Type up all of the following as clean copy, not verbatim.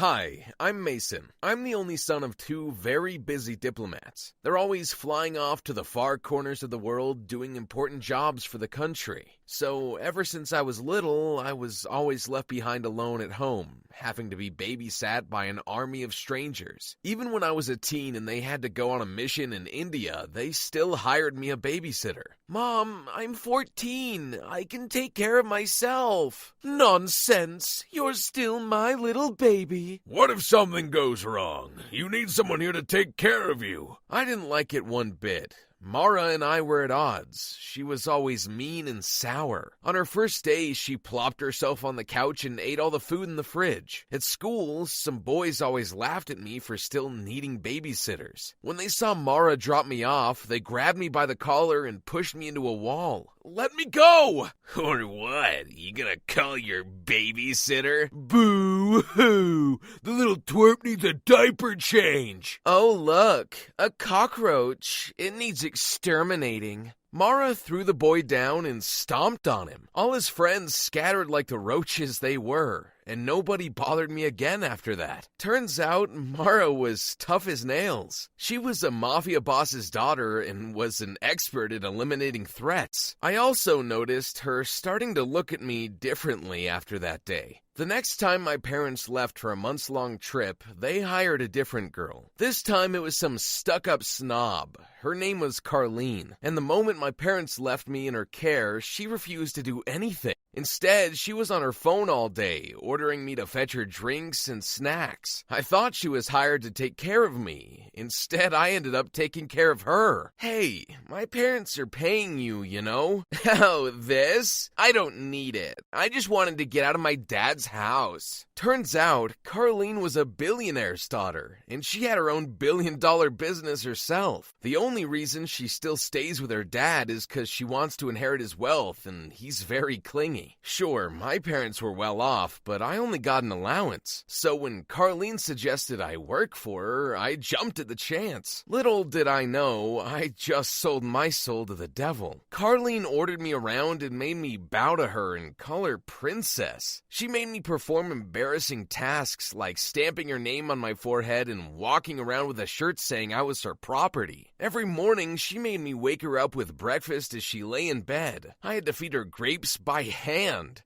Hi, I'm Mason. I'm the only son of two very busy diplomats. They're always flying off to the far corners of the world doing important jobs for the country. So ever since I was little, I was always left behind alone at home, having to be babysat by an army of strangers. Even when I was a teen and they had to go on a mission in India, they still hired me a babysitter. Mom, I'm 14. I can take care of myself. Nonsense. You're still my little baby. What if something goes wrong? You need someone here to take care of you. I didn't like it one bit. Mara and I were at odds. She was always mean and sour. On her first day, she plopped herself on the couch and ate all the food in the fridge. At school, some boys always laughed at me for still needing babysitters. When they saw Mara drop me off, they grabbed me by the collar and pushed me into a wall. Let me go! Or what? You gonna call your babysitter? Boo-hoo! The little twerp needs a diaper change. Oh, look, a cockroach. It needs exterminating. Mara threw the boy down and stomped on him. All his friends scattered like the roaches they were, and nobody bothered me again after that. Turns out Mara was tough as nails. She was a mafia boss's daughter and was an expert at eliminating threats. I also noticed her starting to look at me differently after that day. The next time my parents left for a months-long trip, they hired a different girl. This time it was some stuck-up snob. Her name was Carlene, and the moment my parents left me in her care, she refused to do anything. Instead, she was on her phone all day, ordering me to fetch her drinks and snacks. I thought she was hired to take care of me. Instead, I ended up taking care of her. Hey, my parents are paying you, you know? Oh, this? I don't need it. I just wanted to get out of my dad's house. Turns out, Carlene was a billionaire's daughter, and she had her own billion-dollar business herself. The only reason she still stays with her dad is because she wants to inherit his wealth, and he's very clingy. Sure, my parents were well off, but I only got an allowance. So when Carlene suggested I work for her, I jumped at the chance. Little did I know, I just sold my soul to the devil. Carlene ordered me around and made me bow to her and call her princess. She made me perform embarrassing tasks like stamping her name on my forehead and walking around with a shirt saying I was her property. Every morning, she made me wake her up with breakfast as she lay in bed. I had to feed her grapes by hand.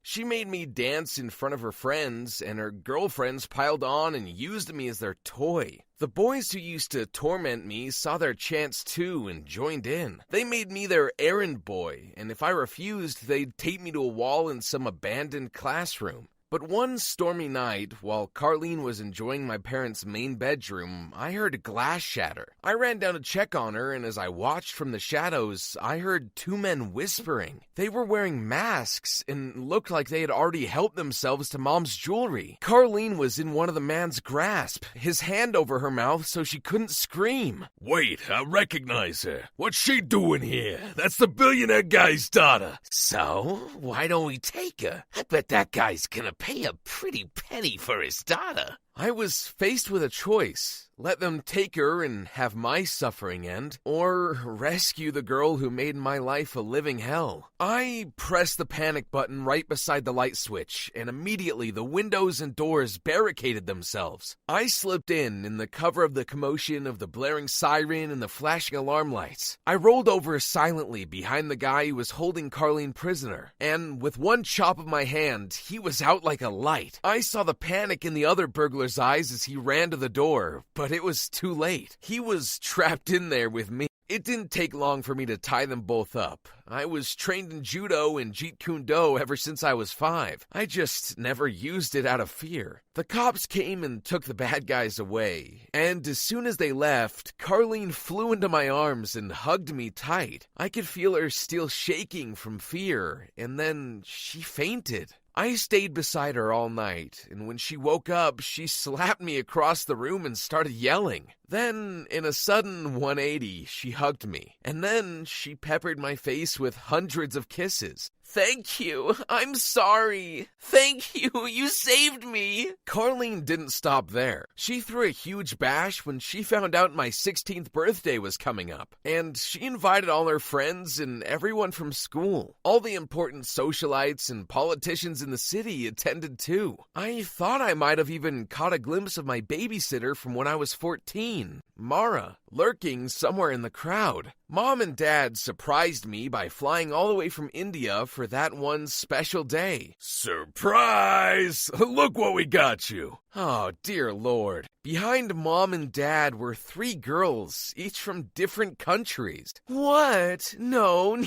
She made me dance in front of her friends, and her girlfriends piled on and used me as their toy. The boys who used to torment me saw their chance too and joined in. They made me their errand boy, and if I refused, they'd tape me to a wall in some abandoned classroom. But one stormy night, while Carlene was enjoying my parents' main bedroom, I heard glass shatter. I ran down to check on her, and as I watched from the shadows, I heard two men whispering. They were wearing masks and looked like they had already helped themselves to Mom's jewelry. Carlene was in one of the man's grasp, his hand over her mouth so she couldn't scream. Wait, I recognize her. What's she doing here? That's the billionaire guy's daughter. So, why don't we take her? I bet that guy's gonna pay a pretty penny for his daughter. I was faced with a choice. Let them take her and have my suffering end, or rescue the girl who made my life a living hell. I pressed the panic button right beside the light switch, and immediately the windows and doors barricaded themselves. I slipped in the cover of the commotion of the blaring siren and the flashing alarm lights. I rolled over silently behind the guy who was holding Carlene prisoner, and with one chop of my hand, he was out like a light. I saw the panic in the other burglar's eyes as he ran to the door, but it was too late. He was trapped in there with me. It didn't take long for me to tie them both up. I was trained in judo and jeet kune do ever since I was 5. I just never used it out of fear. The cops came and took the bad guys away, and as soon as they left, Carlene flew into my arms and hugged me tight. I could feel her still shaking from fear, and then she fainted. I stayed beside her all night, and when she woke up, she slapped me across the room and started yelling. Then, in a sudden 180, she hugged me, and then she peppered my face with hundreds of kisses. "Thank you. I'm sorry. Thank you. You saved me." Carlene didn't stop there. She threw a huge bash when she found out my 16th birthday was coming up, and she invited all her friends and everyone from school. All the important socialites and politicians in the city attended too. I thought I might have even caught a glimpse of my babysitter from when I was 14, Mara, lurking somewhere in the crowd. Mom and Dad surprised me by flying all the way from India for that one special day. Surprise! Look what we got you. Oh, dear Lord. Behind Mom and Dad were 3 girls, each from different countries. What? No,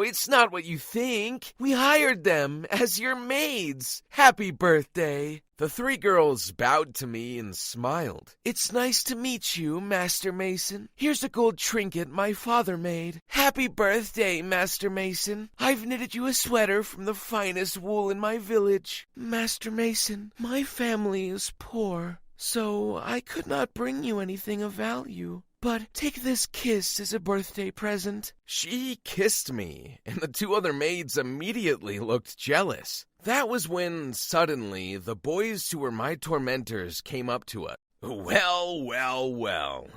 it's not what you think. We hired them as your maids. Happy birthday. The 3 girls bowed to me and smiled. "It's nice to meet you, Master Mason. Here's a gold trinket my father made. Happy birthday, Master Mason. I've knitted you a sweater from the finest wool in my village. Master Mason, my family is poor, so I could not bring you anything of value. But take this kiss as a birthday present." She kissed me, and the 2 other maids immediately looked jealous. That was when, suddenly, the boys who were my tormentors came up to us. Well,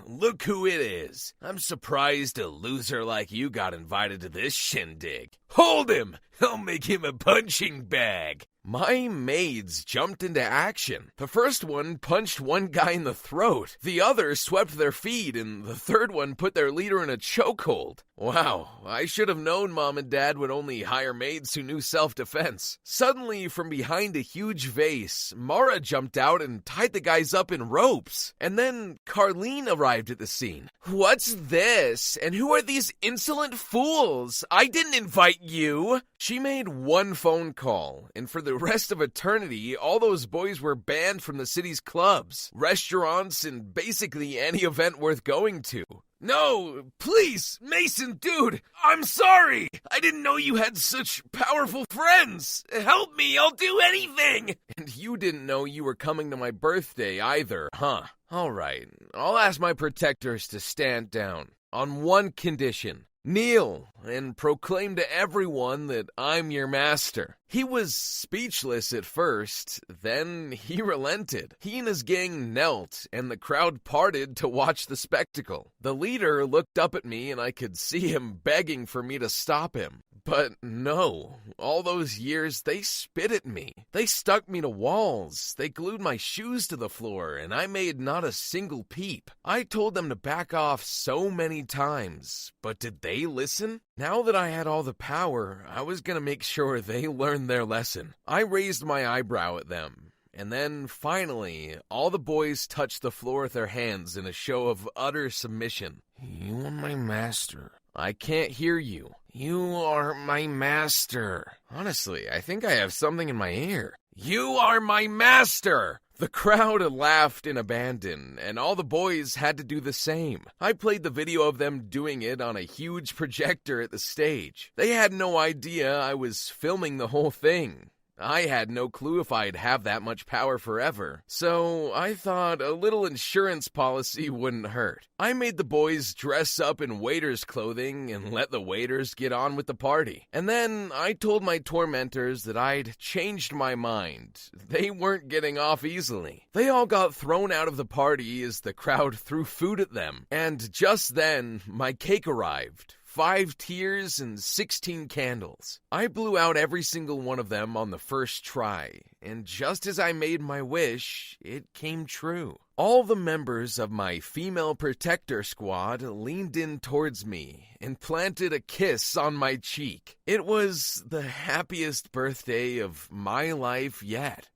look who it is. I'm surprised a loser like you got invited to this shindig. Hold him! I'll make him a punching bag. My maids jumped into action. The first one punched one guy in the throat, the other swept their feet, and the third one put their leader in a chokehold. Wow, I should have known Mom and Dad would only hire maids who knew self-defense. Suddenly, from behind a huge vase, Mara jumped out and tied the guys up in ropes. And then Carlene arrived at the scene. "What's this? And who are these insolent fools? I didn't invite you." She made one phone call, and for the rest of eternity, all those boys were banned from the city's clubs, restaurants, and basically any event worth going to. No, please, Mason, dude, I'm sorry. I didn't know you had such powerful friends. Help me, I'll do anything. And you didn't know you were coming to my birthday either, huh? All right, I'll ask my protectors to stand down on one condition. Kneel and proclaim to everyone that I'm your master. He was speechless at first, then he relented. He and his gang knelt, and the crowd parted to watch the spectacle. The leader looked up at me, and I could see him begging for me to stop him. But no, all those years, they spit at me. They stuck me to walls. They glued my shoes to the floor, and I made not a single peep. I told them to back off so many times, but did they listen? Now that I had all the power, I was gonna make sure they learned their lesson. I raised my eyebrow at them. And then, finally, all the boys touched the floor with their hands in a show of utter submission. "You are my master." "I can't hear you." "You are my master." Honestly, I think I have something in my ear. "You are my master." The crowd laughed in abandon, and all the boys had to do the same. I played the video of them doing it on a huge projector at the stage. They had no idea I was filming the whole thing. I had no clue if I'd have that much power forever, so I thought a little insurance policy wouldn't hurt. I made the boys dress up in waiters' clothing and let the waiters get on with the party. And then I told my tormentors that I'd changed my mind. They weren't getting off easily. They all got thrown out of the party as the crowd threw food at them. And just then, my cake arrived. 5 tiers and 16 candles. I blew out every single one of them on the first try, and just as I made my wish, it came true. All the members of my female protector squad leaned in towards me and planted a kiss on my cheek. It was the happiest birthday of my life yet.